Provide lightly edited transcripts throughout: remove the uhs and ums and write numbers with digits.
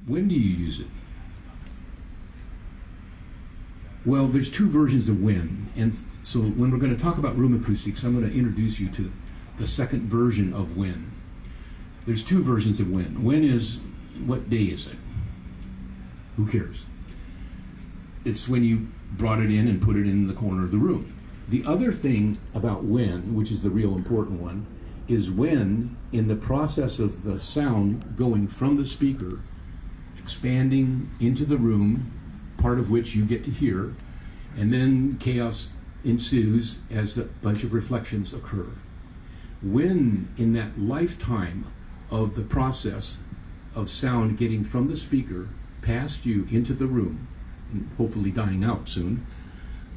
When do you use it? Well, there's two versions of when, and so when we're going to talk about room acoustics, I'm going to introduce you to the second version of when. There's two versions of when. When is, what day is it? Who cares? It's when you brought it in and put it in the corner of the room. The other thing about when, which is the real important one, is when, in the process of the sound going from the speaker, expanding into the room, part of which you get to hear, and then chaos ensues as a bunch of reflections occur. When, in that lifetime of the process of sound getting from the speaker past you into the room, and hopefully dying out soon,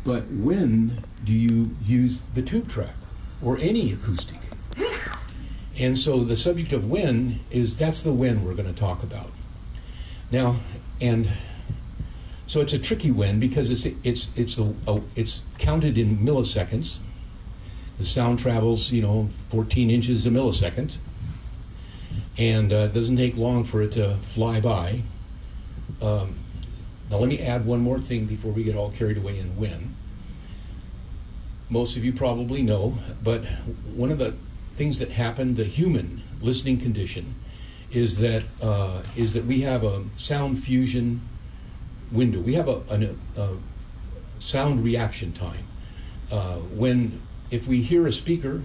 but when do you use the TubeTrap or any acoustic? And so the subject of when is, that's the when we're going to talk about. Now, and so it's a tricky when because it's counted in milliseconds. The sound travels, 14 inches a millisecond, and it doesn't take long for it to fly by. Now let me add one more thing before we get all carried away in when. Most of you probably know, but one of the things that happen, the human listening condition, is that we have a sound fusion window. We have a sound reaction time. If we hear a speaker,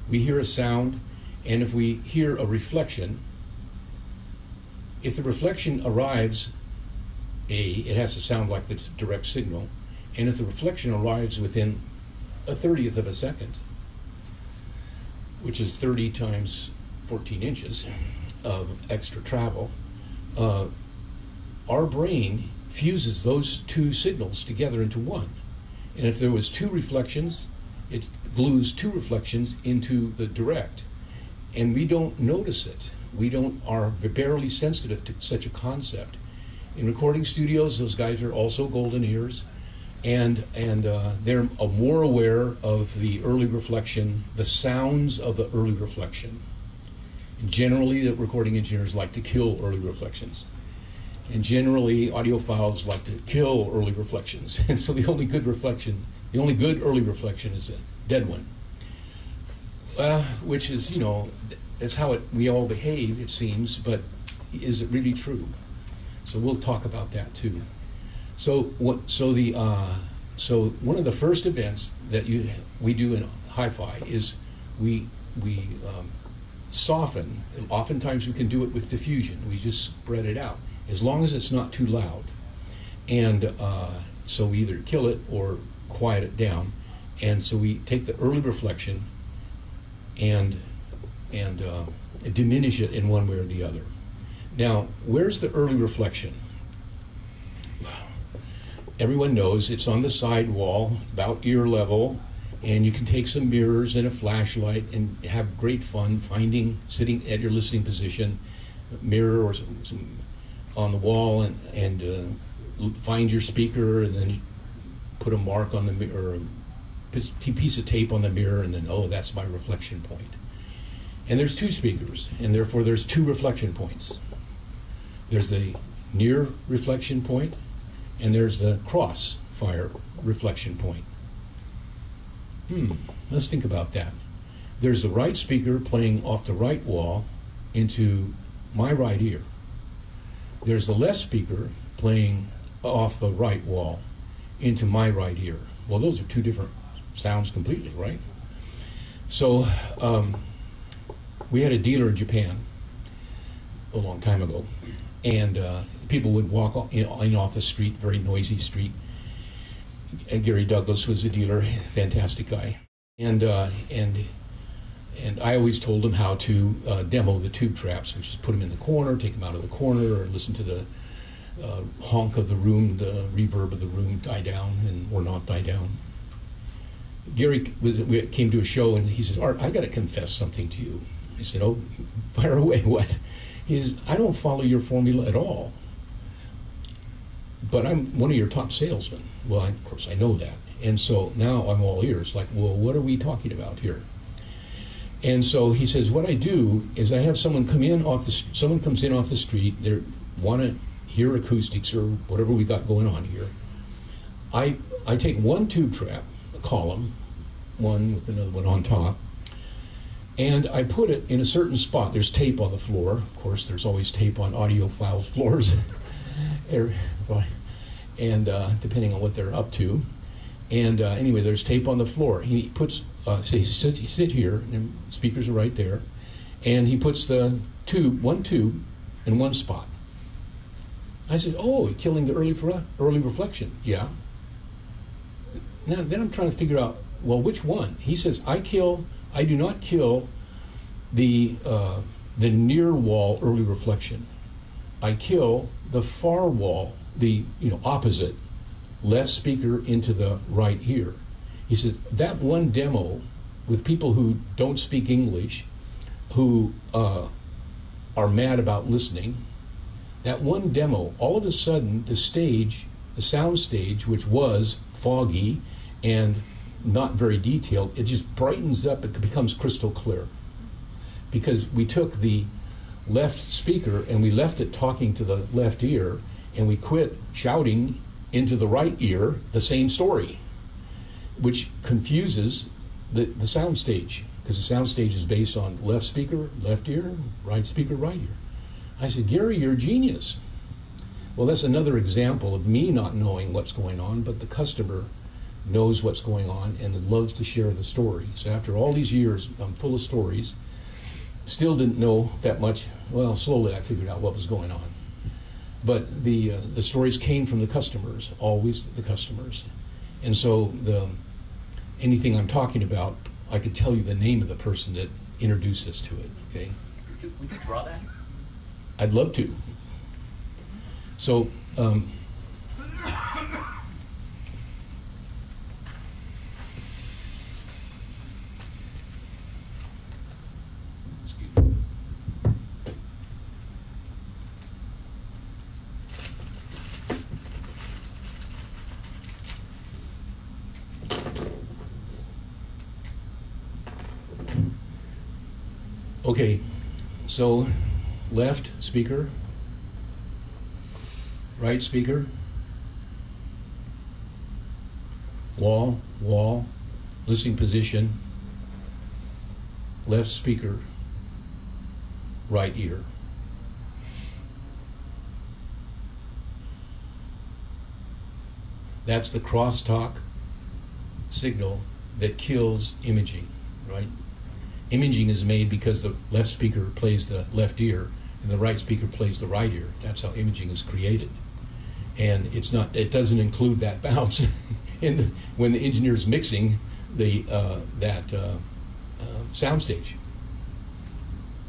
we hear a sound, and if we hear a reflection, if the reflection arrives, it has to sound like the direct signal, and if the reflection arrives within a 30th of a second, which is 30 times 14 inches of extra travel, our brain fuses those two signals together into one. And if there was two reflections, it glues two reflections into the direct. And we don't notice it. We are barely sensitive to such a concept. In recording studios, those guys are also golden ears, and they're more aware of the early reflection, the sounds of the early reflection. And generally, the recording engineers like to kill early reflections. And generally, audiophiles like to kill early reflections. And so the only good early reflection is a dead one. Which is, that's how we all behave, it seems, but is it really true? So we'll talk about that too. So one of the first events that we do in hi-fi is we soften. Oftentimes we can do it with diffusion. We just spread it out, as long as it's not too loud. And so we either kill it or quiet it down. And so we take the early reflection and diminish it in one way or the other. Now, where's the early reflection? Everyone knows it's on the side wall, about ear level, and you can take some mirrors and a flashlight and have great fun sitting at your listening position, a mirror or some on the wall, and find your speaker, and then you put a mark on the mirror, or a piece of tape on the mirror, and then, oh, that's my reflection point. And there's two speakers, and therefore there's two reflection points. There's the near reflection point, and there's the crossfire reflection point. Let's think about that. There's the right speaker playing off the right wall into my right ear. There's the left speaker playing off the right wall into my right ear. Well, those are two different sounds completely, right? So we had a dealer in Japan a long time ago, and people would walk in off the street, very noisy street. And Gary Douglas was the dealer, fantastic guy. And I always told him how to demo the tube traps, which is put them in the corner, take them out of the corner, or listen to the honk of the room, the reverb of the room die down or not die down. Gary came to a show, and he says, "Art, I got to confess something to you." I said, "Oh, fire away, what?" He says, "I don't follow your formula at all, but I'm one of your top salesmen." Well, of course, I know that. And so now I'm all ears, like, well, what are we talking about here? And so he says, what I do is I have someone comes in off the street, want to hear acoustics or whatever we got going on here, I take one tube trap, a column, one with another one on top, and I put it in a certain spot. There's tape on the floor. Of course, there's always tape on audiophiles' floors, and depending on what they're up to. And anyway, there's tape on the floor. He puts, say, sit here, and the speakers are right there, and he puts the one tube in one spot. I said, oh, killing the early reflection. Yeah. Now, then I'm trying to figure out, well, which one? He says, I do not kill the near wall early reflection. I kill the far wall, the opposite, left speaker into the right ear. He says, that one demo with people who don't speak English, who are mad about listening, that one demo, all of a sudden, the sound stage, which was foggy and not very detailed, it just brightens up, it becomes crystal clear. Because we took the left speaker and we left it talking to the left ear, and we quit shouting into the right ear the same story, which confuses the sound stage, because the sound stage is based on left speaker, left ear, right speaker, right ear. I said, Gary, you're a genius. Well, that's another example of me not knowing what's going on, but the customer knows what's going on and loves to share the story. So after all these years, I'm full of stories, still didn't know that much. Well, slowly I figured out what was going on. But the stories came from the customers, always the customers. And so anything I'm talking about, I could tell you the name of the person that introduced us to it, okay? Would you draw that? I'd love to. So, excuse me. Okay, so left speaker, right speaker, wall, listening position, left speaker, right ear. That's the crosstalk signal that kills imaging, right? Imaging is made because the left speaker plays the left ear and the right speaker plays the right ear. That's how imaging is created. And it doesn't include that bounce when the engineer is mixing sound stage.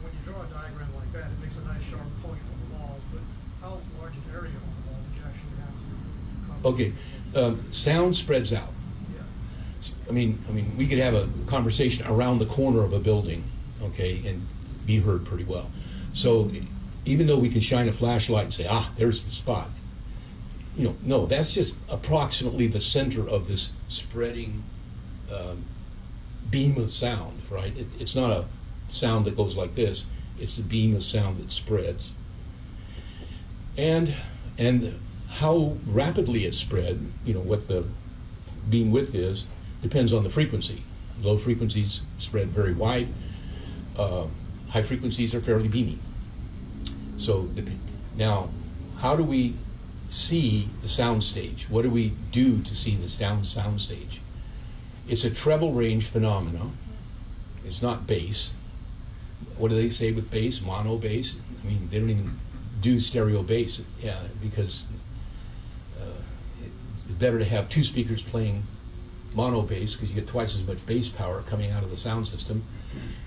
When you draw a diagram like that, it makes a nice sharp point on the walls, but how large an area on the wall would you actually have to cover? Okay, sound spreads out. Yeah. I mean, we could have a conversation around the corner of a building, okay, and be heard pretty well. So even though we can shine a flashlight and say, there's the spot, no, that's just approximately the center of this spreading beam of sound, right? It's not a sound that goes like this. It's a beam of sound that spreads. And how rapidly it's spread, what the beam width is, depends on the frequency. Low frequencies spread very wide. High frequencies are fairly beamy. So now, how do we see the sound stage? What do we do to see the sound stage? It's a treble range phenomena. It's not bass. What do they say with bass? Mono bass? I mean, they don't even do stereo bass because it's better to have two speakers playing mono bass because you get twice as much bass power coming out of the sound system,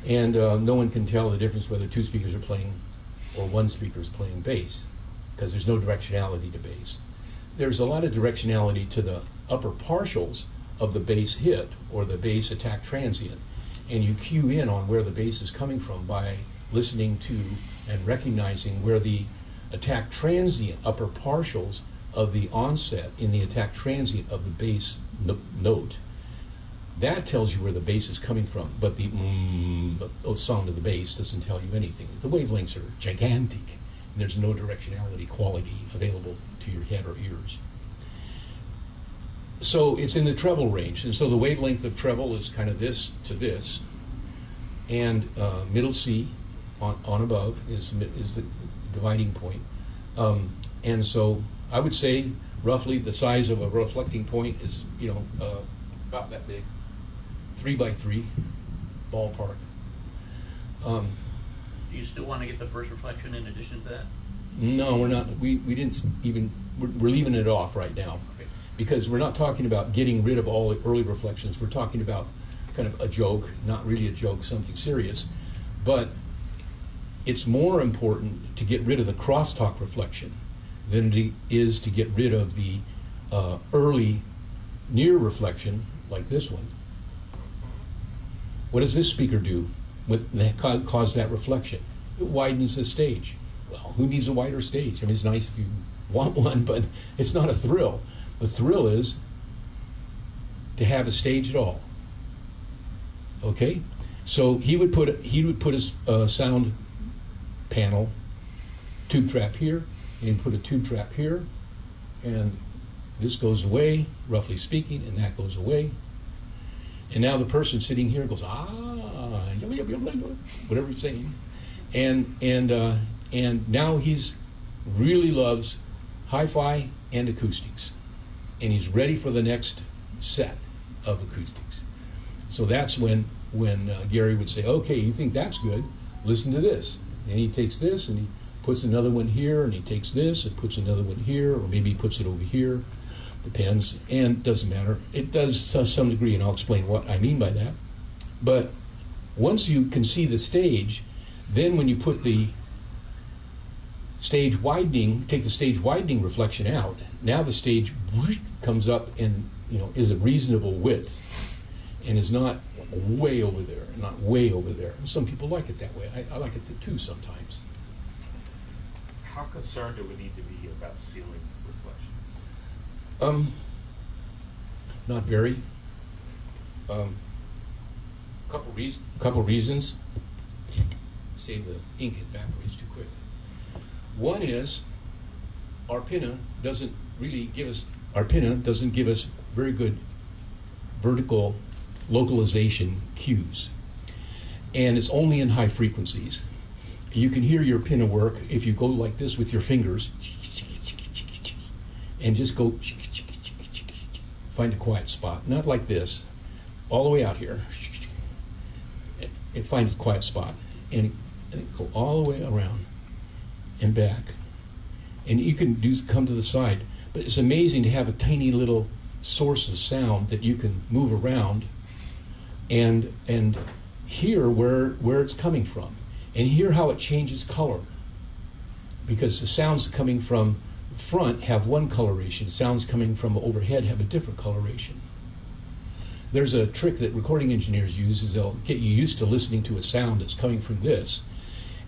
and no one can tell the difference whether two speakers are playing or one speaker is playing bass because there's no directionality to bass. There's a lot of directionality to the upper partials of the bass hit or the bass attack transient, and you cue in on where the bass is coming from by listening to and recognizing where the attack transient upper partials of the onset in the attack transient of the bass note. That tells you where the bass is coming from, but the sound of the bass doesn't tell you anything. The wavelengths are gigantic, There's no directionality quality available to your head or ears. So it's in the treble range, and so the wavelength of treble is kind of this to this, and middle C on above is the dividing point. And so I would say roughly the size of a reflecting point is, about that big, 3 by 3 ballpark. Do you still want to get the first reflection in addition to that? No, we're not. We didn't even. We're leaving it off right now, Okay. because we're not talking about getting rid of all the early reflections. We're talking about kind of a joke, not really a joke, something serious. But it's more important to get rid of the crosstalk reflection than it is to get rid of the early near reflection, like this one. What does this speaker do that cause that reflection? It widens the stage. Well, who needs a wider stage? I mean, it's nice if you want one, but it's not a thrill. The thrill is to have a stage at all. Okay, so he would put his sound panel TubeTrap here, and he'd put a TubeTrap here, and this goes away, roughly speaking, and that goes away. And now the person sitting here goes, whatever he's saying, and now he's really loves hi-fi and acoustics, and he's ready for the next set of acoustics. So that's when Gary would say, okay, you think that's good, listen to this. And he takes this and he puts another one here, and he takes this and puts another one here, or maybe he puts it over here, depends, and doesn't matter. It does to some degree, and I'll explain what I mean by that. But once you can see the stage, then when you put the stage widening, take the stage widening reflection out, now the stage comes up and is a reasonable width and is not way over there, not way over there. And some people like it that way. I like it too sometimes. How concerned do we need to be about ceiling reflections? Not very. Couple reasons. Save the ink evaporates too quick. One is our pinna doesn't give us very good vertical localization cues, and it's only in high frequencies. You can hear your pinna work if you go like this with your fingers and just go find a quiet spot, not like this, all the way out here. It finds a quiet spot and go all the way around and back, and you can come to the side. But it's amazing to have a tiny little source of sound that you can move around and hear where it's coming from, and hear how it changes color, because the sounds coming from front have one coloration, sounds coming from overhead have a different coloration. There's a trick that recording engineers use, is they'll get you used to listening to a sound that's coming from this,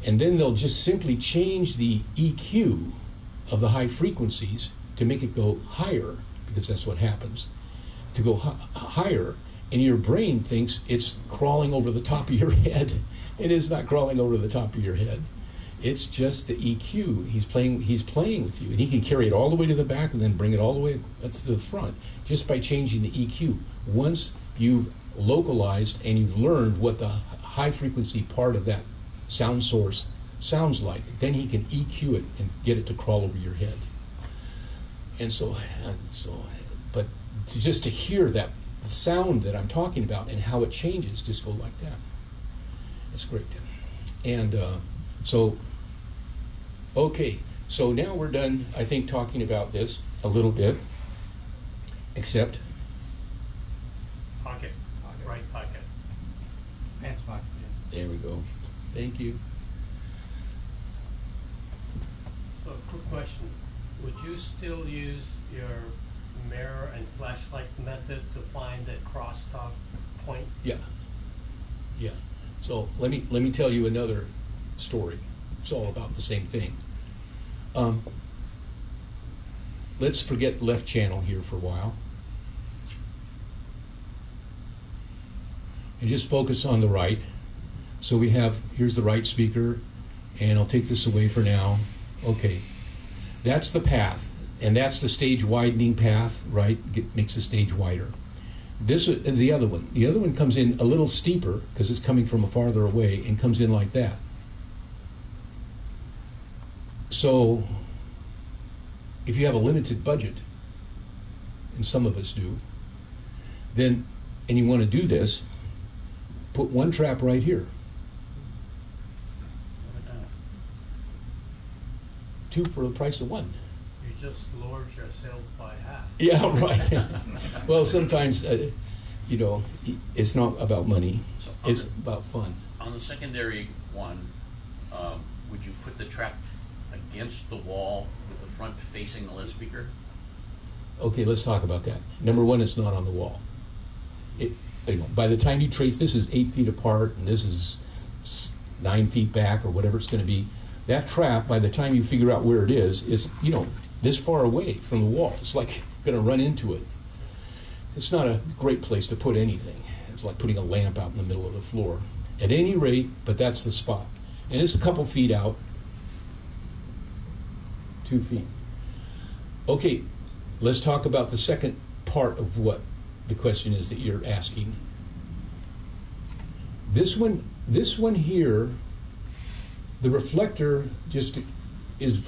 and then they'll just simply change the EQ of the high frequencies to make it go higher, because that's what happens, to go higher, and your brain thinks it's crawling over the top of your head. It is not crawling over the top of your head. It's just the EQ. He's playing with you, and he can carry it all the way to the back and then bring it all the way to the front just by changing the EQ. Once you've localized and you've learned what the high frequency part of that sound source sounds like, then he can EQ it and get it to crawl over your head. But just to hear that sound that I'm talking about and how it changes, just go like that. That's great. And okay, so now we're done, I think, talking about this a little bit, except Pocket, right pocket. Pants pocket. there we go. Thank you. So, quick question. Would you still use your mirror and flashlight method to find that crosstalk point? Yeah. So let me tell you another story. It's all about the same thing. Let's forget left channel here for a while and just focus on the right. So here's the right speaker, and I'll take this away for now, Okay, that's the path, and that's the stage widening path, right? Makes the stage wider. This is the other one. The other one comes in a little steeper because it's coming from a farther away and comes in like that. So, if you have a limited budget, and some of us do, then, and you want to do this, put one trap right here. Two for the price of one. You just lowered your sales by half. Yeah, right. Well, sometimes, you know, it's not about money. So It's about fun. On the secondary one, would you put the trap against the wall with the front facing the lead speaker? Okay, let's talk about that. Number one, it's not on the wall. You know, by the time you trace, this is 8 feet apart, and this is 9 feet back, or whatever it's going to be. That trap, by the time you figure out where it is, you know, this far away from the wall. It's like going to run into it. It's not a great place to put anything. It's like putting a lamp out in the middle of the floor. At any rate, but that's the spot. And it's a couple feet out. 2 feet. Okay, let's talk about the second part of what the question is that you're asking. This one here, the reflector just is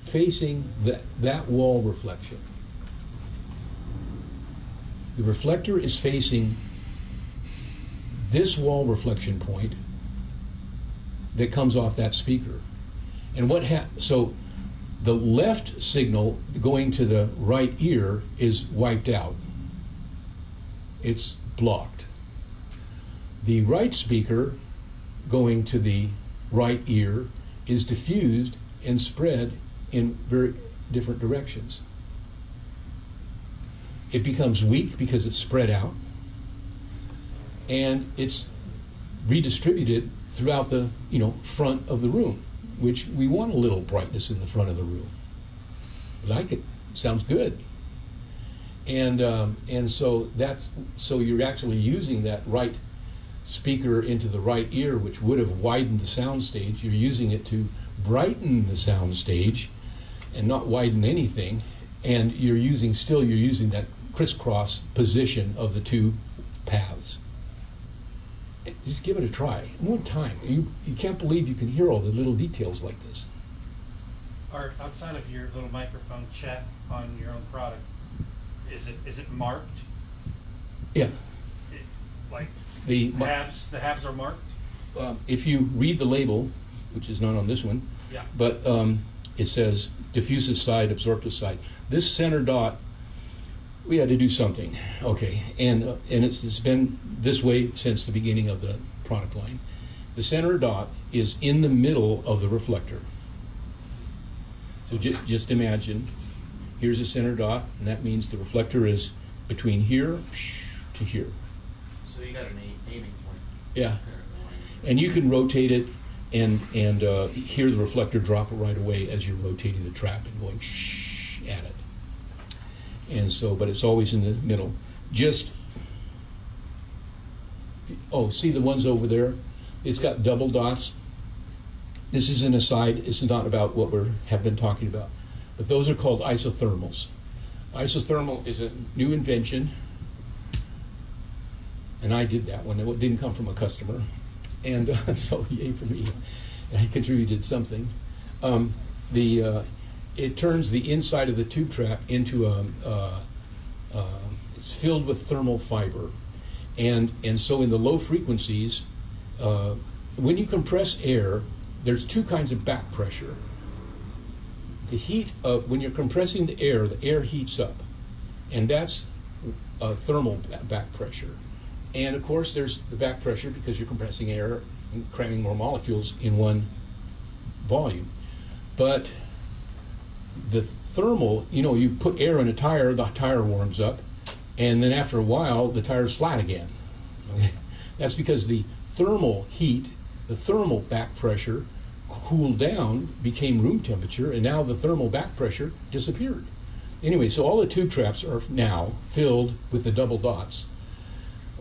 facing that wall reflection. The reflector is facing this wall reflection point that comes off that speaker. And so the left signal going to the right ear is wiped out. It's blocked. The right speaker going to the right ear is diffused and spread in very different directions. It becomes weak because it's spread out, and it's redistributed throughout the front of the room, which we want a little brightness in the front of the room. Like it, sounds good. And so you're actually using that right speaker into the right ear, which would have widened the sound stage. You're using it to brighten the sound stage and not widen anything. And you're using that crisscross position of the two paths. Just give it a try one time. You can't believe you can hear all the little details like this. Art, outside of your little microphone chat on your own product, is it marked? Yeah. Like The the halves are marked? if you read the label, which is not on this one, Yeah. but it says diffusive side, absorptive side. This center dot, we had to do something. Okay, and it's been this way since the beginning of the product line. The center dot is in the middle of the reflector. So just imagine, here's a center dot, and that means the reflector is between here to here. So you got an aiming point. Yeah, and you can rotate it and hear the reflector drop right away as you're rotating the trap and going shh at it. And so, but it's always in the middle. See the ones over there? It's got double dots. This is an aside. It's not about what we have been talking about. But those are called isothermals. Isothermal is a new invention. And I did that one. It didn't come from a customer. And so yay for me. I contributed something. It turns the inside of the tube trap into it's filled with thermal fiber. And so in the low frequencies, when you compress air, there's two kinds of back pressure. The heat of, when you're compressing the air heats up, and that's thermal back pressure. And of course, there's the back pressure because you're compressing air and cramming more molecules in one volume. But the thermal, you put air in a tire, the tire warms up, and then after a while, the tire's flat again. That's because the thermal heat, the thermal back pressure cooled down, became room temperature, and now the thermal back pressure disappeared. Anyway, so all the tube traps are now filled with the double dots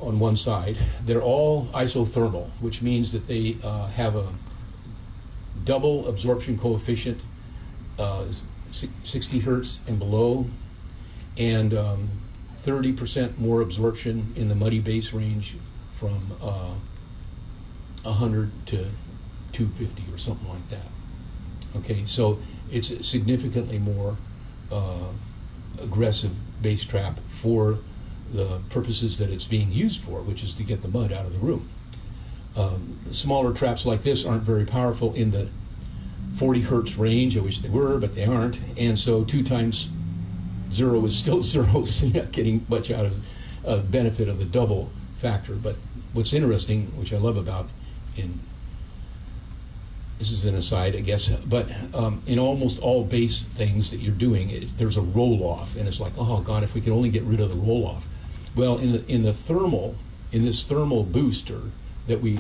on one side. They're all isothermal, which means that they have a double absorption coefficient 60 hertz and below, and 30% more absorption in the muddy bass range from 100 to 250 or something like that. Okay, so it's significantly more aggressive bass trap for the purposes that it's being used for, which is to get the mud out of the room. Smaller traps like this aren't very powerful in the 40 hertz range. I wish they were, but they aren't. And so 2 times 0 is still 0, so you're not getting much out of benefit of the double factor. But what's interesting, which I love about this is an aside, I guess, but in almost all bass things that you're doing, there's a roll-off, and it's like, oh God, if we could only get rid of the roll-off. Well, in this thermal booster that we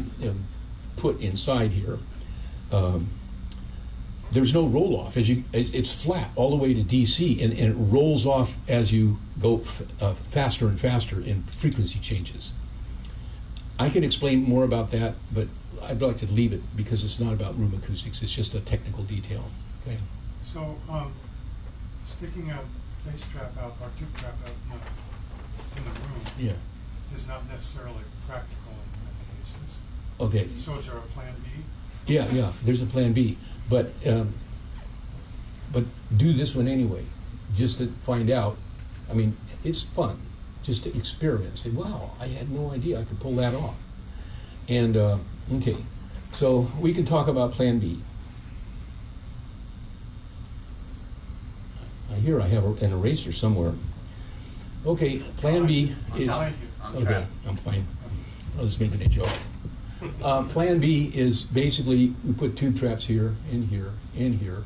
put inside here, there's no roll-off. It's flat all the way to DC, and it rolls off as you go faster and faster in frequency changes. I can explain more about that, but I'd like to leave it because it's not about room acoustics. It's just a technical detail. Okay. So, sticking a bass trap out or tube trap out in the room Yeah. is not necessarily practical in many cases. Okay. So is there a plan B? Yeah. There's a plan B, but do this one anyway, just to find out. I mean, it's fun just to experiment. Say, wow, I had no idea I could pull that off. And okay, so we can talk about Plan B. Here I have an eraser somewhere. Okay, Plan B is. Thank you. Okay, Trap. I'm fine. I was making a joke. Plan B is basically we put tube traps here, and here, and here,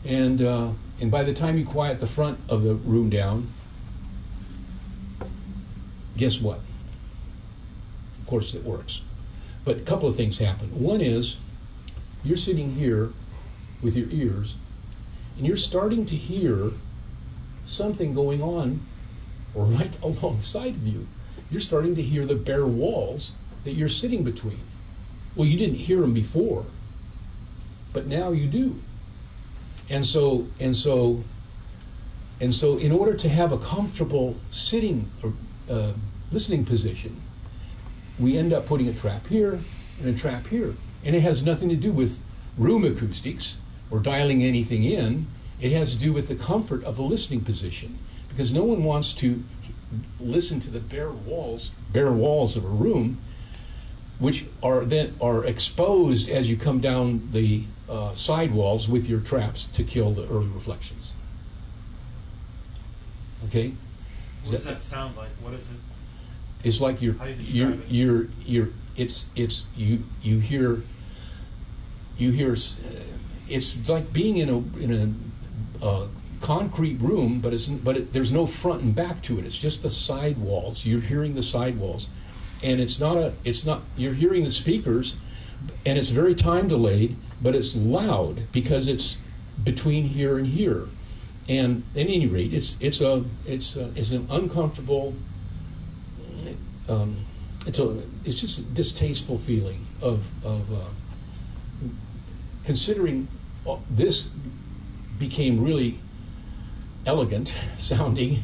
and by the time you quiet the front of the room down, guess what? Of course, it works. But a couple of things happen. One is you're sitting here with your ears, and you're starting to hear something going on right alongside of you. You're starting to hear the bare walls that you're sitting between. Well, you didn't hear them before, but now you do. And so in order to have a comfortable sitting listening position, we end up putting a trap here and a trap here. And it has nothing to do with room acoustics or dialing anything in. It has to do with the comfort of the listening position, because no one wants to listen to the bare walls of a room, which are exposed as you come down the side walls with your traps to kill the early reflections. Okay? What does that sound like? What is it? It's like you How do you describe it's like being in a concrete room, but there's no front and back to it. It's just the side walls. You're hearing the side walls, and you're hearing the speakers, and it's very time delayed, but it's loud because it's between here and here. And at any rate, it's an uncomfortable. It's just a distasteful feeling of considering this became really elegant sounding,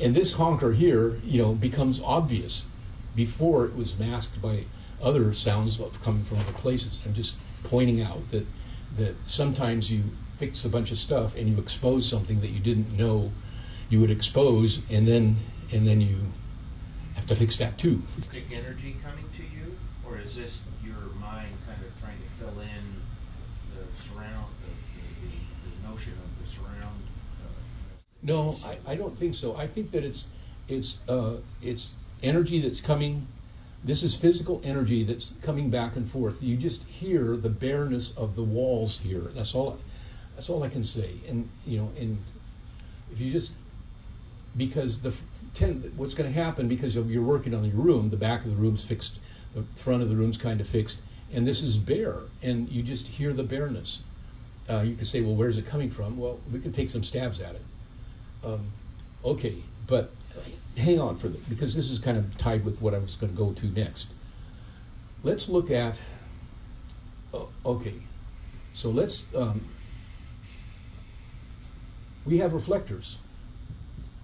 and this honker here, becomes obvious. Before it was masked by other sounds coming from other places. I'm just pointing out that sometimes you fix a bunch of stuff and you expose something that you didn't know you would expose, and then you have to fix that too. Acoustic energy coming to you, or is this your mind kind of trying to fill in the surround, the notion of the surround? No, I don't think so. I think that it's energy that's coming. This is physical energy that's coming back and forth. You just hear the bareness of the walls here. That's all I can say. And and if you just, because what's going to happen, because you're working on your room, the back of the room's fixed, the front of the room's kind of fixed, and this is bare, and you just hear the bareness. You can say, well, where's it coming from? Well, we can take some stabs at it. Okay, but hang on because this is kind of tied with what I was going to go to next. Let's look at, okay, so let's We have reflectors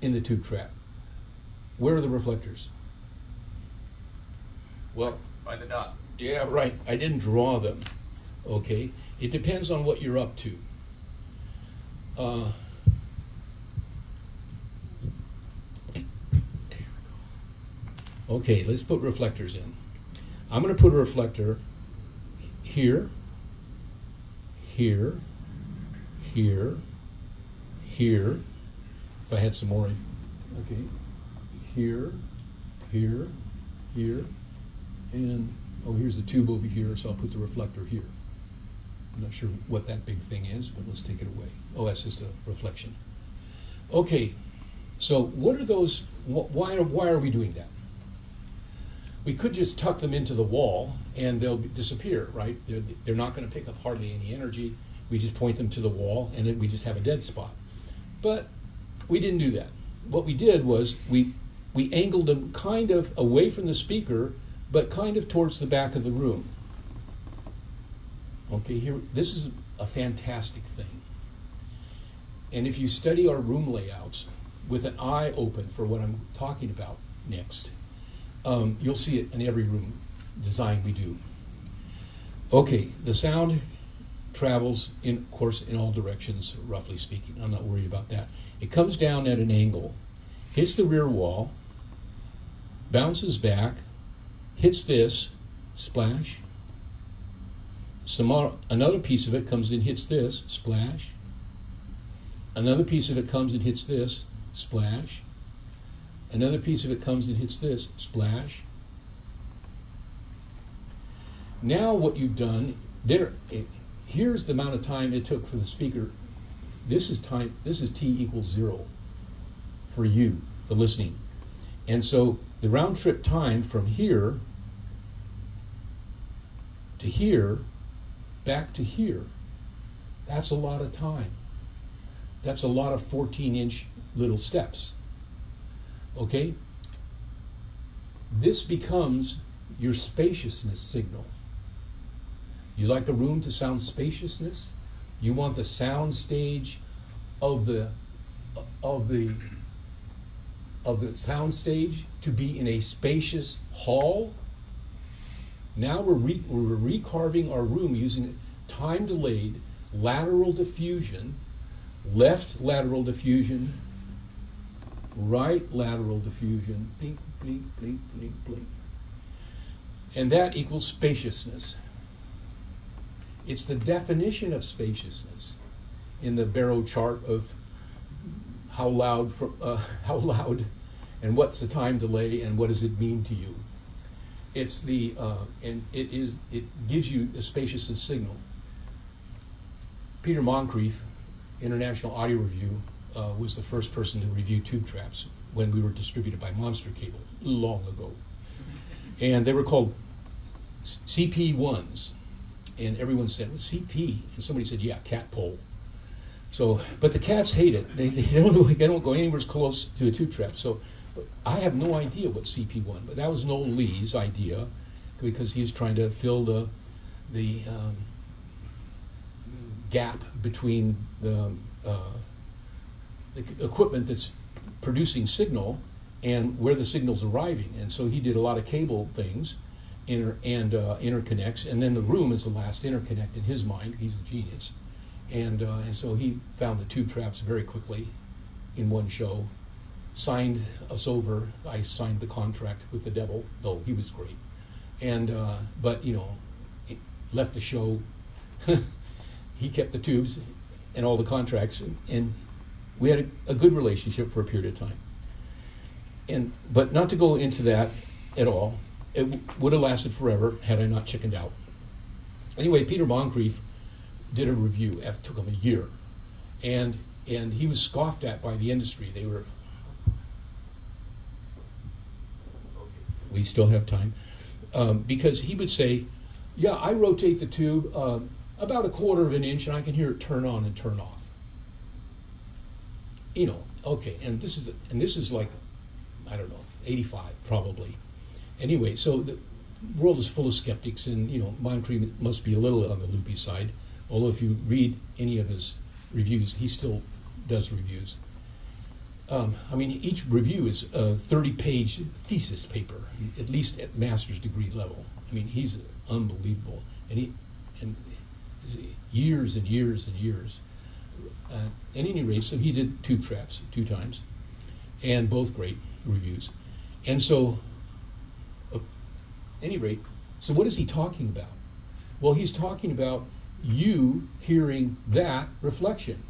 in the tube trap. Where are the reflectors? Well, By the dot. yeah, right. I didn't draw them. Okay. It depends on what you're up to. Okay, let's put reflectors in. I'm going to put a reflector here, here, here, here. If I had some more, okay, here, here, here, and oh, here's the tube over here, so I'll put the reflector here. I'm not sure what that big thing is, but let's take it away. Oh, that's just a reflection. Okay, so what are those? Why are we doing that? We could just tuck them into the wall and they'll disappear, right? They're not going to pick up hardly any energy. We just point them to the wall and then we just have a dead spot. But we didn't do that. What we did was we angled them kind of away from the speaker, but kind of towards the back of the room. Okay, here, this is a fantastic thing. And if you study our room layouts with an eye open for what I'm talking about next, you'll see it in every room design we do. Okay, the sound travels, of course, in all directions, roughly speaking. I'm not worried about that. It comes down at an angle, hits the rear wall, bounces back, hits this, splash. Another piece of it comes and hits this, splash. Another piece of it comes and hits this, splash. Another piece of it comes and hits this, splash. Now what you've done, here's the amount of time it took for the speaker. This is t equals 0 for you, the listening. And so the round trip time from here to here, back to here, that's a lot of time. That's a lot of 14-inch little steps. Okay? This becomes your spaciousness signal. You like a room to sound spaciousness? You want the sound stage of the sound stage to be in a spacious hall? Now we're recarving our room using time-delayed lateral diffusion, left lateral diffusion, right lateral diffusion, blink, blink, blink, blink, blink. And that equals spaciousness. It's the definition of spaciousness in the Barrow chart of how loud and what's the time delay and what does it mean to you. It's it gives you a spaciousness signal. Peter Moncrief, International Audio Review, was the first person to review tube traps when we were distributed by Monster Cable long ago. And they were called CP1s. And everyone said, well, CP. And somebody said, yeah, cat pole. So, but the cats hate it. They don't go anywhere close to a tube trap. So I have no idea what CP1, but that was Noel Lee's idea because he was trying to fill the gap between the equipment that's producing signal and where the signal's arriving. And so he did a lot of cable things interconnects, and then the room is the last interconnect in his mind. He's a genius. And so he found the tube traps very quickly in one show, signed us over. I signed the contract with the devil. Oh, he was great. And but left the show. He kept the tubes and all the contracts, and we had a good relationship for a period of time. But not to go into that at all. It would have lasted forever had I not chickened out. Anyway, Peter Moncrief did a review. It took him a year, and he was scoffed at by the industry. They were. We still have time, because he would say, "Yeah, I rotate the tube about a quarter of an inch, and I can hear it turn on and turn off." Okay, and this is like, I don't know, 85 probably. Anyway, so the world is full of skeptics, and Moncrief must be a little on the loopy side. Although if you read any of his reviews, he's still does reviews. I mean, each review is a 30-page thesis paper, at least at master's degree level. I mean, he's unbelievable, and years and years and years. At any rate, so he did TubeTraps 2 times, and both great reviews. And so, at any rate, so what is he talking about? Well, he's talking about you hearing that reflection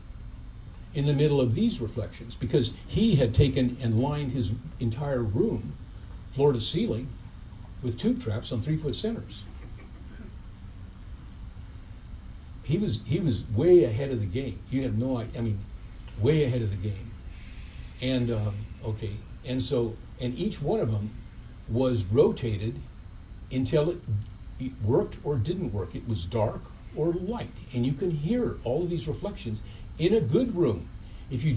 in the middle of these reflections, because he had taken and lined his entire room, floor to ceiling, with tube traps on 3-foot centers. He was way ahead of the game. You have no idea. I mean, way ahead of the game. And okay, and so, and each one of them was rotated until it worked or didn't work. It was dark or light, and you can hear all of these reflections in a good room. If you're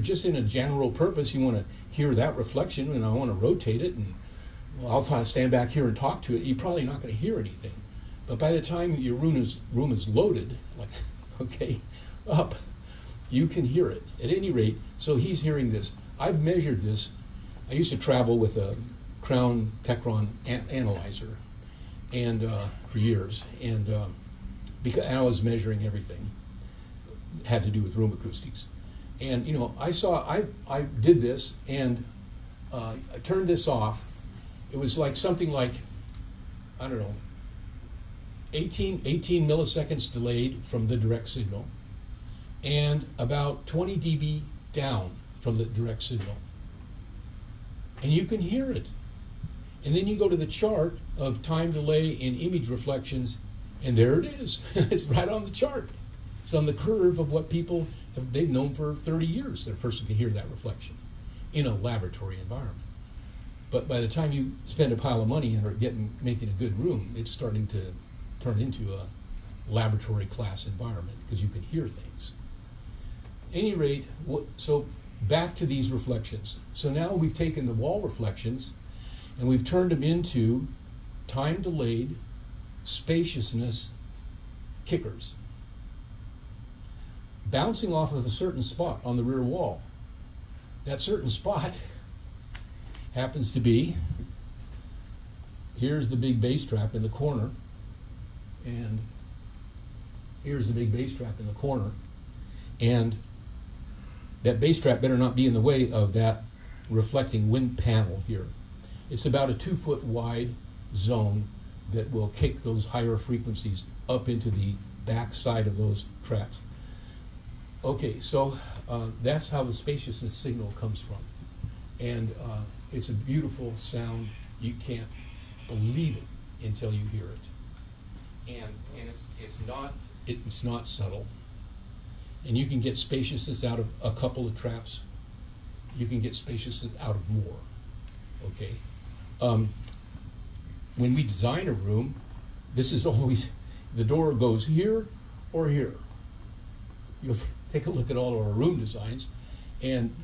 just in a general purpose, you want to hear that reflection, and I want to rotate it, and well, I'll stand back here and talk to it. You're probably not going to hear anything. But by the time your room is loaded, like okay, up, you can hear it. At any rate, so he's hearing this. I've measured this. I used to travel with a Crown Techron analyzer, and for years, and because I was measuring everything had to do with room acoustics. And you know, I did this, and I turned this off. It was like something like, I don't know, 18 milliseconds delayed from the direct signal, and about 20 dB down from the direct signal. And you can hear it. And then you go to the chart of time delay in image reflections, and there it is. It's right on the chart. It's on the curve of what they've known for 30 years that a person can hear that reflection in a laboratory environment. But by the time you spend a pile of money and are making a good room, it's starting to turn into a laboratory class environment because you can hear things. At any rate, so back to these reflections. So now we've taken the wall reflections and we've turned them into time-delayed spaciousness kickers, bouncing off of a certain spot on the rear wall. That certain spot happens to be, here's the big bass trap in the corner, and here's the big bass trap in the corner, and that bass trap better not be in the way of that reflecting wind panel here. It's about a 2-foot wide zone that will kick those higher frequencies up into the back side of those traps. Okay, so that's how the spaciousness signal comes from. And it's a beautiful sound. You can't believe it until you hear it. And it's not subtle. And you can get spaciousness out of a couple of traps. You can get spaciousness out of more. Okay. When we design a room, this is always, the door goes here or here. You'll take a look at all of our room designs, and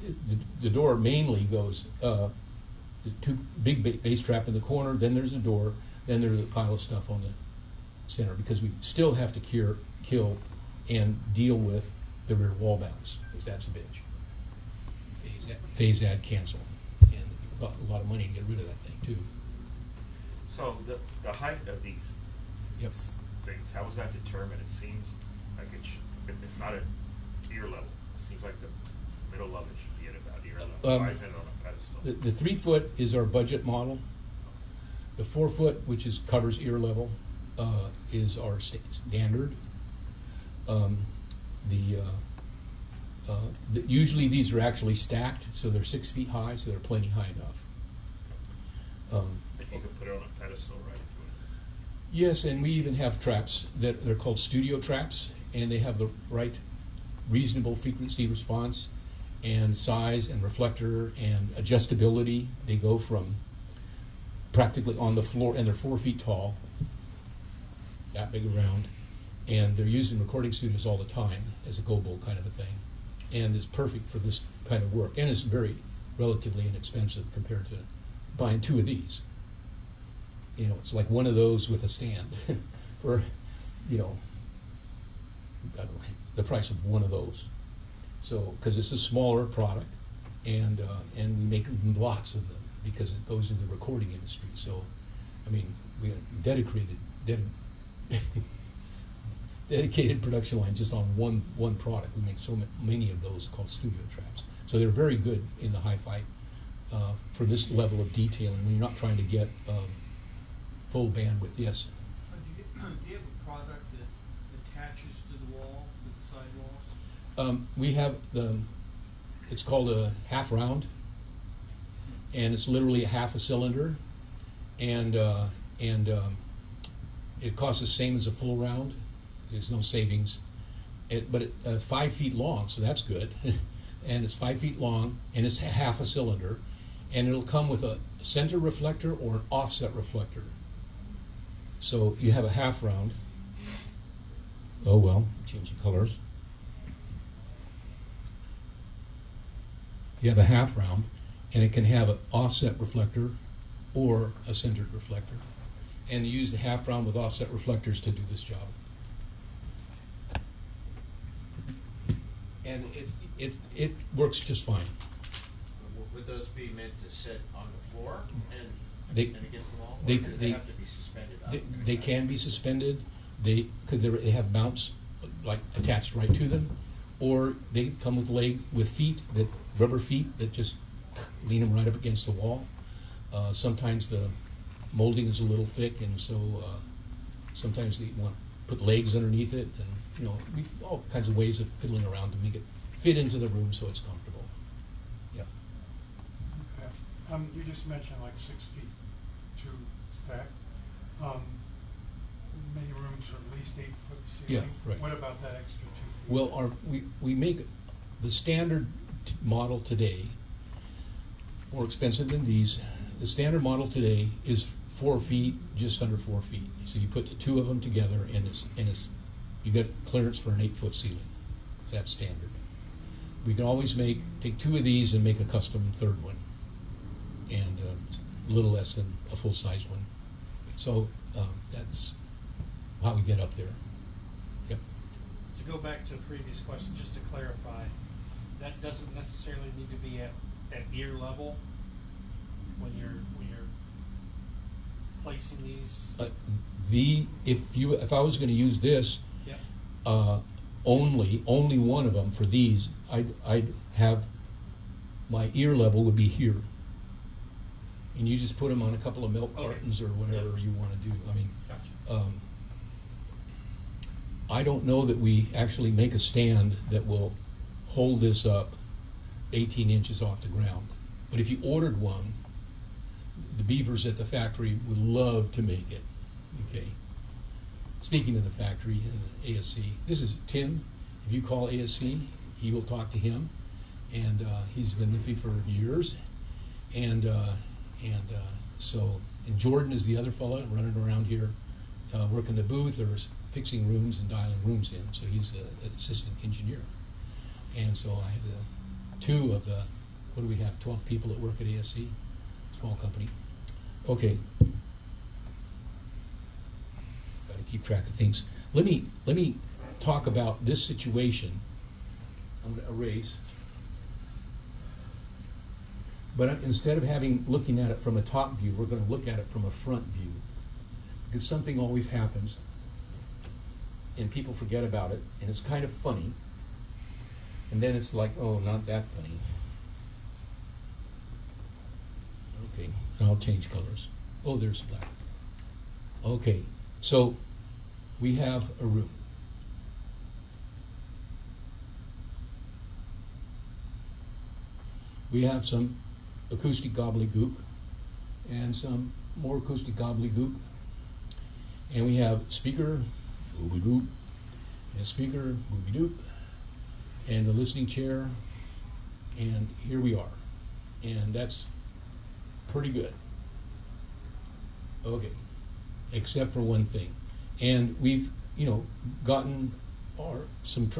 the door mainly goes the two big bass trap in the corner, then there's a door, then there's a pile of stuff on the center, because we still have to kill and deal with the rear wall bounce, because that's a bitch. Phase add, cancel, and it got a lot of money to get rid of that thing too. So the height of these Yep. things, how is that determined? It seems like it's not at ear level. It seems like the middle of it should be at about ear level. Why is it on a pedestal? The 3-foot is our budget model. The 4-foot, which covers ear level, is our standard. Usually these are actually stacked, so they're 6 feet high, so they're plenty high enough. If you could put it on a pedestal, right? Yes, and we even have traps that they're called studio traps, and they have the right reasonable frequency response and size and reflector and adjustability. They go from practically on the floor, and they're 4 feet tall, that big around, and they're used in recording studios all the time as a gobo kind of a thing, and it's perfect for this kind of work, and it's very relatively inexpensive compared to buying 2 of these. You know, it's like one of those with a stand for, you know, I don't know, the price of one of those. So, because it's a smaller product, and we make lots of them because it goes into the recording industry. So, I mean, we have dedicated production line just on one product. We make so many of those called studio traps. So they're very good in the hi-fi for this level of detailing when you're not trying to get full bandwidth. Yes. Do you have a product that attaches to the wall, to the side walls? We have it's called a half round, and it's literally a half a cylinder, and it costs the same as a full round. There's no savings, but 5 feet long, so that's good. And it's 5 feet long, and it's half a cylinder, and it'll come with a center reflector or an offset reflector. So you have a half round. Oh well, changing colors. You have a half round, and it can have an offset reflector or a centered reflector. And you use the half round with offset reflectors to do this job. And it works just fine. Would those be meant to sit on the floor and against the wall? Or They- do they- they have to be suspended up? They can be suspended. Because they have mounts like attached right to them, or they come with feet, that rubber feet that just lean them right up against the wall. Sometimes the molding is a little thick, and so sometimes they want to put legs underneath it, and all kinds of ways of fiddling around to make it fit into the room so it's comfortable. Yeah. Okay. You just mentioned like 6 feet to stack. Many rooms are at least 8 foot ceiling. Yeah, right. What about that extra 2 feet? Well, we make the standard model today more expensive than these. The standard model today is 4 feet, just under 4 feet. So you put the two of them together, and it's you get clearance for an 8-foot ceiling. That's standard. We can always take two of these and make a custom third one, and a little less than a full size one. So that's how we get up there. Yep. To go back to a previous question, just to clarify, that doesn't necessarily need to be at ear level when you're placing these. If I was going to use this, Yep. only one of them for these, I'd have my ear level would be here, and you just put them on a couple of milk Okay. cartons or whatever Yep. you want to do. I mean, Gotcha. I don't know that we actually make a stand that will hold this up 18 inches off the ground. But if you ordered one, the beavers at the factory would love to make it. Okay. Speaking of the factory, ASC, this is Tim. If you call ASC, he will talk to him, and he's been with me for years. And Jordan is the other fellow running around here, working the booth or fixing rooms and dialing rooms in. So he's an assistant engineer. And so I have two of the, what do we have, 12 people that work at ASC, small company. Okay. Got to keep track of things. Let me talk about this situation. I'm going to erase. But instead of looking at it from a top view, we're going to look at it from a front view. Because something always happens, and people forget about it, and it's kind of funny. And then it's like, oh, not that funny. Okay, and I'll change colors. Oh, there's black. Okay, so we have a room. We have some acoustic gobbledygook and some more acoustic gobbledygook. And we have speaker, booby-doop, and speaker, booby-doop, and the listening chair, and here we are. And that's pretty good. Okay, except for one thing. And we've, gotten some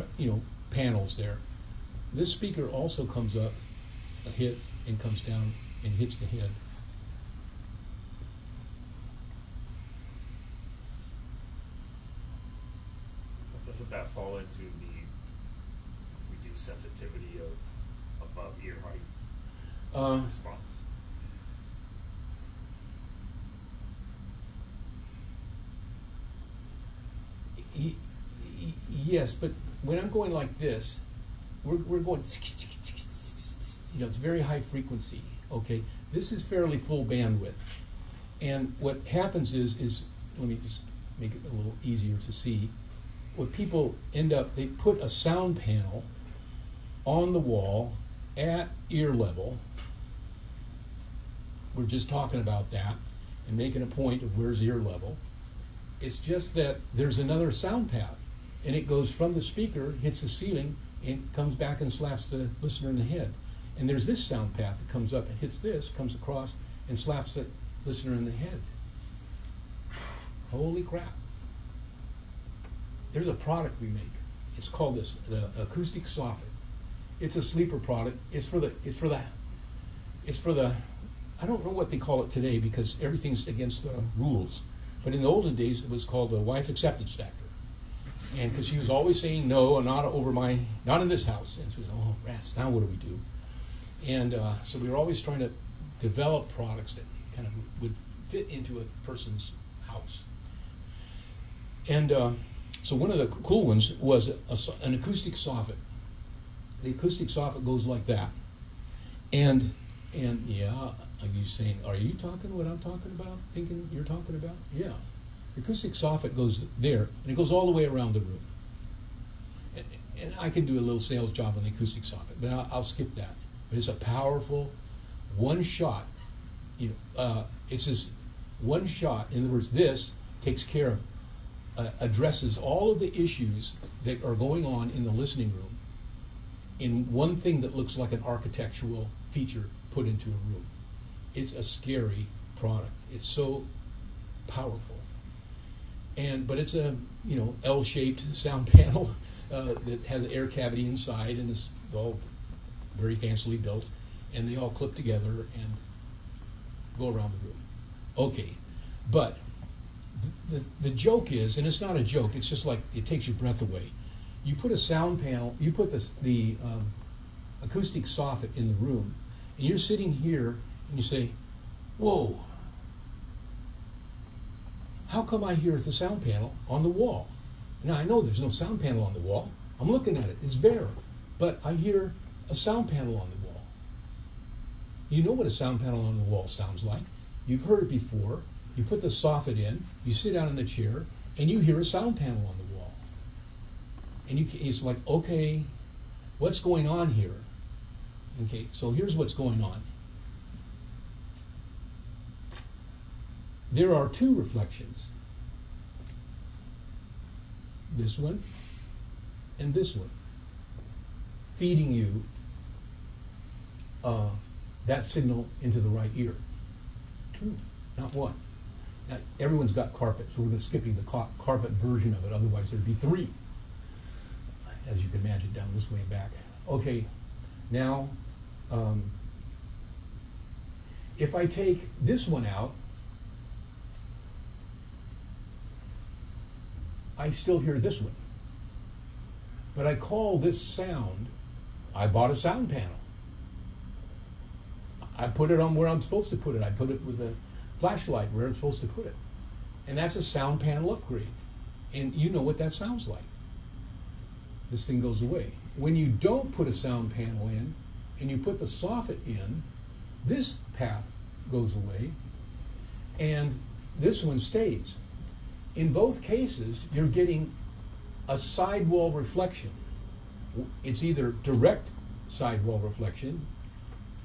panels there. This speaker also comes up a hit and comes down and hits the head. Doesn't that fall into the, we do sensitivity of above ear height response? Yes, but when I'm going like this, we're going, you know, it's very high frequency, okay? This is fairly full bandwidth. And what happens is let me just make it a little easier to see. What people end up, they put a sound panel on the wall at ear level. We're just talking about that and making a point of where's ear level. It's just that there's another sound path, and it goes from the speaker, hits the ceiling, and comes back and slaps the listener in the head. And there's this sound path that comes up and hits this, comes across, and slaps the listener in the head. Holy crap. There's a product we make. It's called the AcousticSoffit. It's a sleeper product. It's for the I don't know what they call it today because everything's against the rules. But in the olden days, it was called the wife acceptance factor. And because she was always saying no, and not in this house. And so, oh, rats, now what do we do? And so we were always trying to develop products that kind of would fit into a person's house. And so one of the cool ones was an AcousticSoffit. The AcousticSoffit goes like that. And yeah, are you saying, are you talking what I'm talking about? Thinking you're talking about? Yeah. The AcousticSoffit goes there, and it goes all the way around the room. And I can do a little sales job on the AcousticSoffit, but I'll skip that. But it's a powerful one shot. You know, it's this one shot. In other words, this takes care of, addresses all of the issues that are going on in the listening room in one thing that looks like an architectural feature put into a room. It's a scary product. It's so powerful. But it's a L-shaped sound panel that has an air cavity inside, and it's all very fancily built, and they all clip together and go around the room. Okay, but the joke is, and it's not a joke, it's just like it takes your breath away. You put a sound panel, you put the AcousticSoffit in the room, and you're sitting here and you say, whoa, how come I hear the sound panel on the wall? Now I know there's no sound panel on the wall. I'm looking at it, it's bare, but I hear a sound panel on the wall. You know what a sound panel on the wall sounds like. You've heard it before. You put the soffit in, you sit down in the chair, and you hear a sound panel on the wall. And it's like, okay, what's going on here? Okay, so here's what's going on. There are two reflections. This one and this one. Feeding you that signal into the right ear. Two, not one. Now, everyone's got carpet, so we're skipping the carpet version of it, otherwise there'd be three, as you can imagine, down this way and back. Okay, now, if I take this one out, I still hear this one. But I call this sound, I bought a sound panel. I put it on where I'm supposed to put it. I put it with a flashlight where I'm supposed to put it. And that's a sound panel upgrade. And you know what that sounds like. This thing goes away. When you don't put a sound panel in and you put the soffit in, this path goes away and this one stays. In both cases, you're getting a sidewall reflection. It's either direct sidewall reflection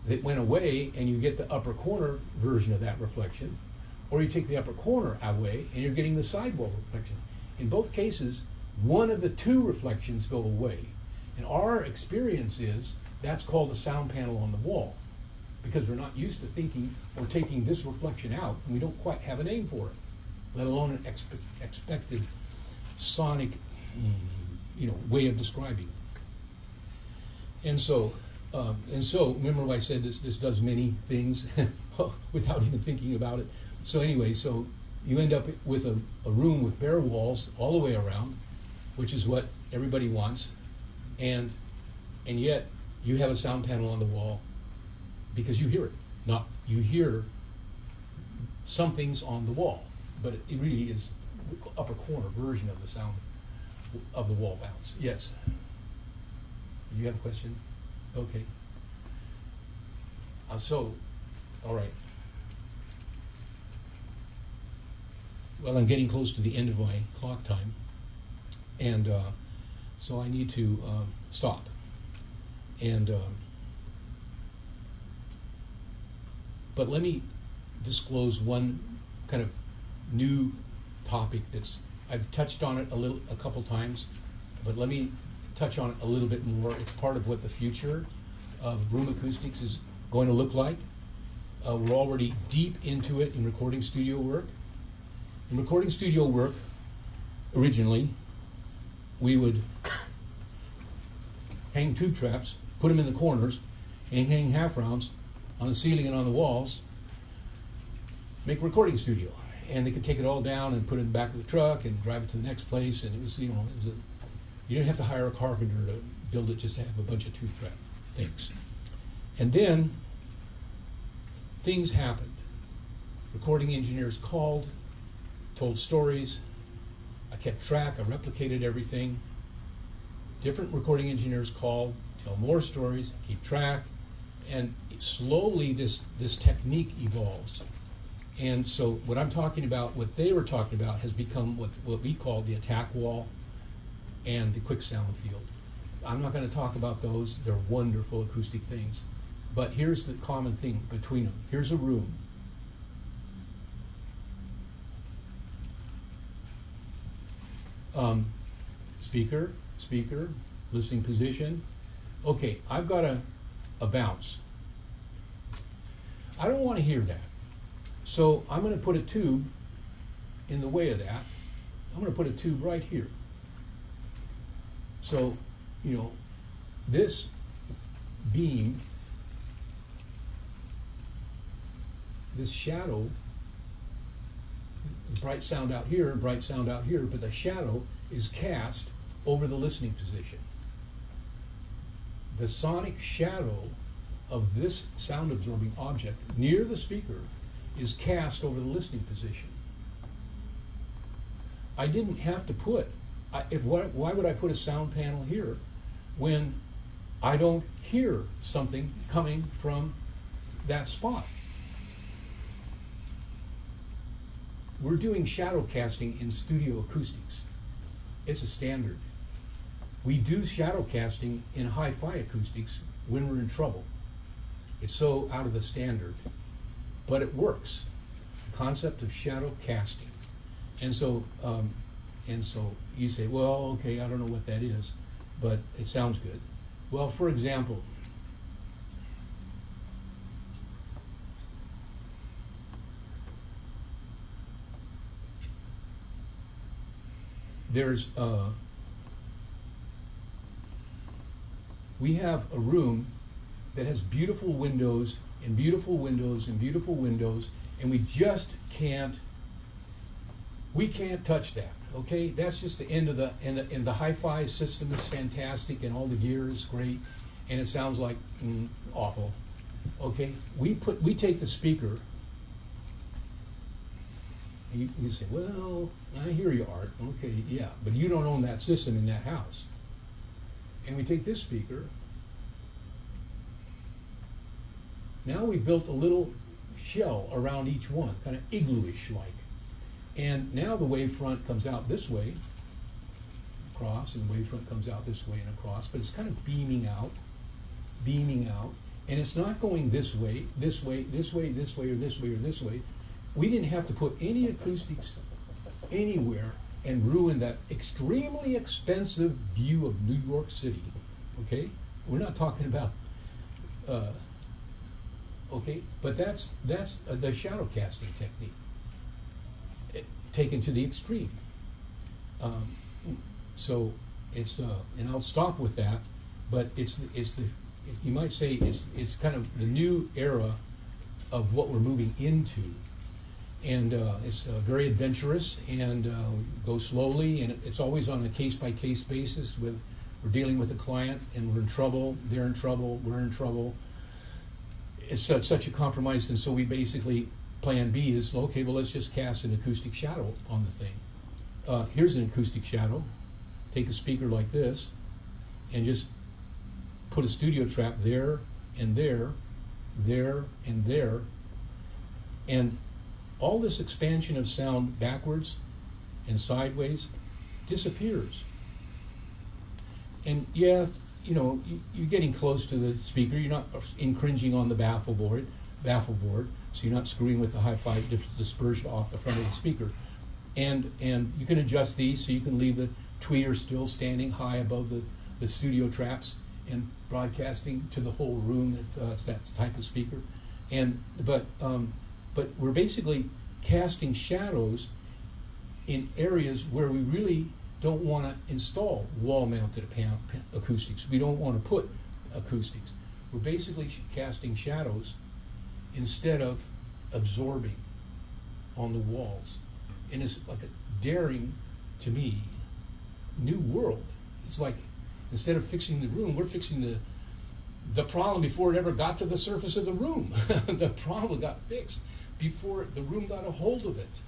that went away and you get the upper corner version of that reflection, or you take the upper corner away and you're getting the sidewall reflection. In both cases, one of the two reflections go away. And our experience is that's called a sound panel on the wall, because we're not used to thinking or taking this reflection out, and we don't quite have a name for it, let alone an expected sonic way of describing it. And so remember what I said, this does many things without even thinking about it. So anyway, so you end up with a room with bare walls all the way around, which is what everybody wants. And and yet you have a sound panel on the wall because you hear it. Not you hear something's on the wall, but it really is upper corner version of the sound of the wall bounce. Yes. You have a question? Okay. So, all right. Well, I'm getting close to the end of my clock time, and so I need to stop. And but let me disclose one kind of new topic that's I've touched on it a couple times, but let me touch on it a little bit more. It's part of what the future of room acoustics is going to look like. We're already deep into it in recording studio work. In recording studio work, originally, we would hang tube traps, put them in the corners, and hang half rounds on the ceiling and on the walls, make a recording studio. And they could take it all down and put it in the back of the truck and drive it to the next place. And it was, you didn't have to hire a carpenter to build it just to have a bunch of tube trap things. And then things happened. Recording engineers called, told stories. I kept track, I replicated everything. Different recording engineers call, tell more stories, keep track, and slowly this technique evolves. And so what I'm talking about, what they were talking about, has become what we call the attack wall and the quick sound field. I'm not going to talk about those. They're wonderful acoustic things. But here's the common thing between them. Here's a room. Speaker, listening position. Okay, I've got a bounce. I don't want to hear that. So I'm going to put a tube in the way of that. I'm going to put a tube right here. So, this beam, this shadow, bright sound out here, bright sound out here, but the shadow is cast over the listening position. The sonic shadow of this sound absorbing object near the speaker is cast over the listening position. I didn't have to put, why would I put a sound panel here when I don't hear something coming from that spot? We're doing shadow casting in studio acoustics. It's a standard. We do shadow casting in hi-fi acoustics when we're in trouble. It's so out of the standard, but it works. The concept of shadow casting. And so you say, well, okay, I don't know what that is, but it sounds good. Well, for example, we have a room that has beautiful windows and beautiful windows and beautiful windows, and we just can't touch that. Okay, that's just the end of and the hi-fi system is fantastic and all the gear is great and it sounds like awful. Okay, we take the speaker. You say, well, I hear you, Art. Okay, yeah, but you don't own that system in that house. And we take this speaker. Now we built a little shell around each one, kind of igloo-ish like. And now the wavefront comes out this way, across, and the wavefront comes out this way and across, but it's kind of beaming out, and it's not going this way, this way, this way, this way, or this way, or this way. We didn't have to put any acoustics anywhere and ruin that extremely expensive view of New York City. Okay, we're not talking about. Okay, but that's the shadow casting technique taken to the extreme. So it's and I'll stop with that. But you might say it's kind of the new era of what we're moving into. And it's very adventurous and goes slowly, and it's always on a case-by-case basis with we're dealing with a client and we're in trouble, they're in trouble, we're in trouble. It's such a compromise, and so we basically, plan B is, okay, well, let's just cast an acoustic shadow on the thing. Here's an acoustic shadow. Take a speaker like this and just put a studio trap there and there, there and there, and all this expansion of sound backwards and sideways disappears. And yeah, you know, you're getting close to the speaker. You're not infringing on the baffle board, so you're not screwing with the hi-fi dispersion off the front of the speaker. And you can adjust these so you can leave the tweeter still standing high above the studio traps and broadcasting to the whole room if it's that type of speaker. But we're basically casting shadows in areas where we really don't want to install wall-mounted acoustics. We don't want to put acoustics. We're basically casting shadows instead of absorbing on the walls. And it's like a daring, to me, new world. It's like, instead of fixing the room, we're fixing the problem before it ever got to the surface of the room. The problem got fixed before the room got a hold of it.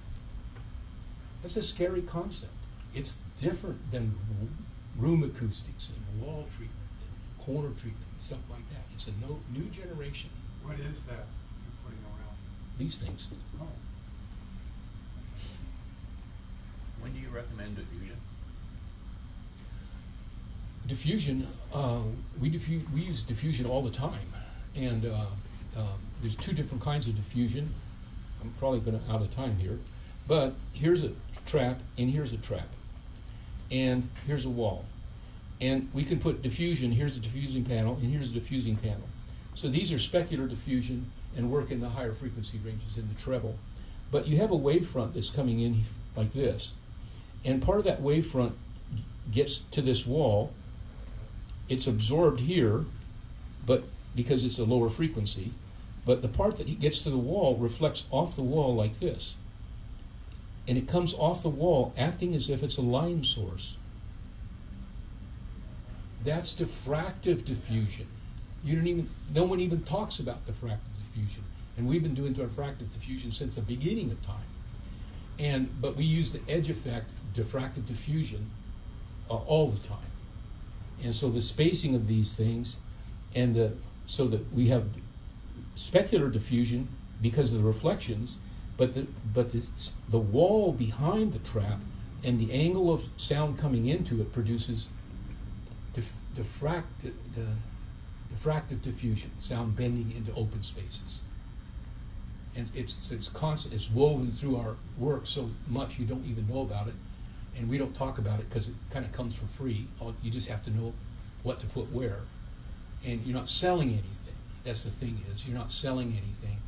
That's a scary concept. It's different than room acoustics and wall treatment and corner treatment and stuff like that. It's a new generation. What is that you're putting around? These things. Oh, When do you recommend diffusion? Diffusion, we use diffusion all the time, and there's two different kinds of diffusion. I'm probably going to out of time here, but here's a trap and here's a trap, and here's a wall, and we can put diffusion. Here's a diffusing panel, and here's a diffusing panel. So these are specular diffusion and work in the higher frequency ranges in the treble. But you have a wavefront that's coming in like this, and part of that wavefront gets to this wall. It's absorbed here, but because it's a lower frequency, but the part that gets to the wall reflects off the wall like this. And it comes off the wall acting as if it's a line source. That's diffractive diffusion. No one even talks about diffractive diffusion. And we've been doing diffractive diffusion since the beginning of time. But we use the edge effect, diffractive diffusion, all the time. And so the spacing of these things, so that we have specular diffusion because of the reflections, but the wall behind the trap and the angle of sound coming into it produces diffractive diffusion, sound bending into open spaces. And it's constant. It's woven through our work so much you don't even know about it, and we don't talk about it because it kind of comes for free. You just have to know what to put where, and you're not selling anything. That's the thing, is you're not selling anything,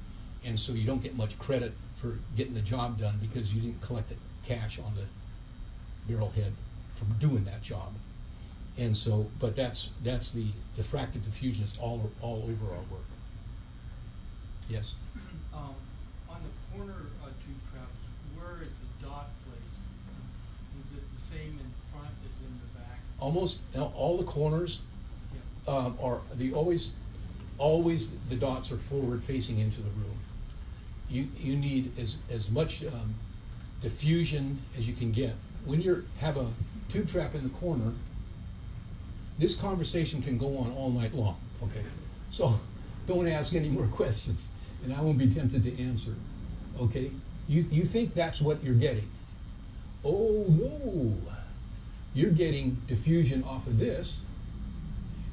and so you don't get much credit for getting the job done because you didn't collect the cash on the barrel head from doing that job. And so, but that's the diffractive diffusion is all over our work. Yes. On the corner tube traps, where is the dot placed? Is it the same in front as in the back? Almost all the corners are always the dots are forward facing into the room. You need as much diffusion as you can get. When you have a tube trap in the corner, this conversation can go on all night long. Okay, so don't ask any more questions, and I won't be tempted to answer. Okay, you think that's what you're getting? Oh no, you're getting diffusion off of this.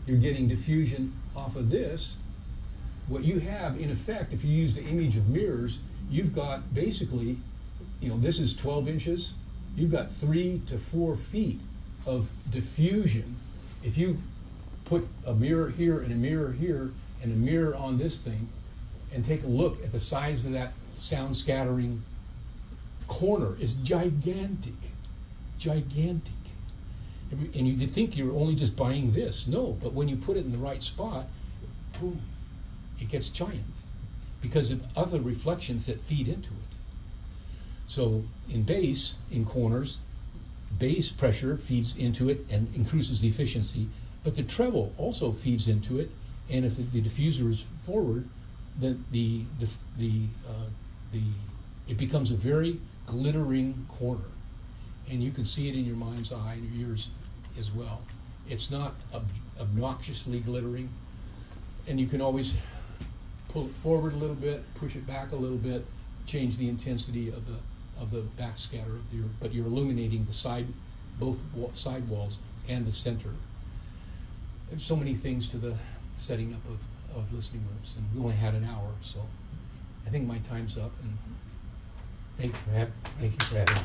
You're getting diffusion off of this. What you have, in effect, if you use the image of mirrors, you've got basically, this is 12 inches. You've got 3 to 4 feet of diffusion. If you put a mirror here and a mirror here and a mirror on this thing and take a look at the size of that sound scattering corner, is gigantic, gigantic. And you think you're only just buying this. No, but when you put it in the right spot, boom, it gets giant because of other reflections that feed into it. So in bass, in corners, bass pressure feeds into it and increases the efficiency, but the treble also feeds into it, and if the diffuser is forward, then it becomes a very glittering corner, and you can see it in your mind's eye and your ears as well. It's not obnoxiously glittering, and you can always pull it forward a little bit, push it back a little bit, change the intensity of the backscatter, but you're illuminating the both side walls and the center. There's so many things to the setting up of listening rooms, and we only had an hour, so I think my time's up, and thank you for having me.